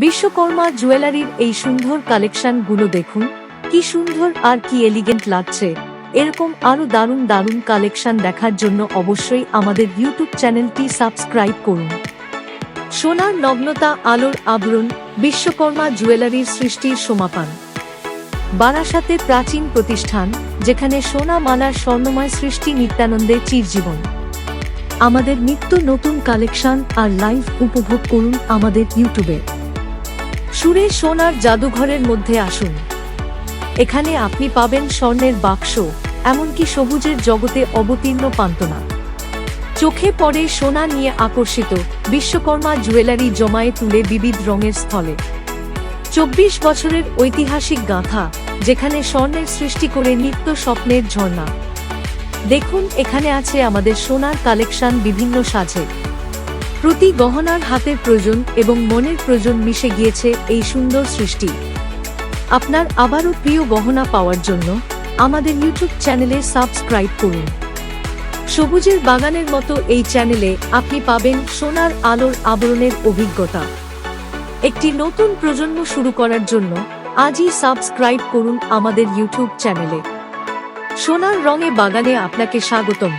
বিশ্বকর্মা জুয়েলারির এই সুন্দর কালেকশনগুলো দেখুন, কি সুন্দর আর কি এলিগেন্ট লাগছে। এরকম আরো দারুণ দারুণ কালেকশন দেখার জন্য অবশ্যই আমাদের ইউটিউব চ্যানেলটি সাবস্ক্রাইব করুন। সোনার নগ্নতা, আলোর আবরণ, বিশ্বকর্মা জুয়েলারির সৃষ্টির সমাপান। বারাসাতের প্রাচীন প্রতিষ্ঠান, যেখানে সোনা মালার স্বর্ণময় সৃষ্টি নিত্যানন্দে চিরজীবন। আমাদের নিত্য নতুন কালেকশন আর লাইভ উপভোগ করুন আমাদের ইউটিউবে। সুরে সোনার জাদুঘরের মধ্যে আসুন। এখানে আপনি পাবেন স্বর্ণের বাক্স, এমনকি সবুজের জগতে অবতীর্ণ পান্তনা। চোখে পড়ে সোনা নিয়ে আকর্ষিত, বিশ্বকর্মা জুয়েলারি জমায়ে তুলে বিবিধ রঙের স্থলে। 24 বছরের ঐতিহাসিক গাথা, যেখানে স্বর্ণের সৃষ্টি করে নিত্য স্বপ্নের ঝর্ণা। দেখুন, এখানে আছে আমাদের সোনার কালেকশন বিভিন্ন সাজে। প্রতি গহনার হাতের প্রয়োজন এবং মনের প্রয়োজন মিশে গিয়েছে এই সুন্দর সৃষ্টি। আপনার আবারও প্রিয় গহনা পাওয়ার জন্য আমাদের ইউটিউব চ্যানেলে সাবস্ক্রাইব করুন। সবুজের বাগানের মতো এই চ্যানেলে আপনি পাবেন সোনার আলোর আবরণের অভিজ্ঞতা। একটি নতুন প্রজন্ম শুরু করার জন্য আজই সাবস্ক্রাইব করুন আমাদের ইউটিউব চ্যানেলে। সোনার রঙে বাগানে আপনাকে স্বাগতম।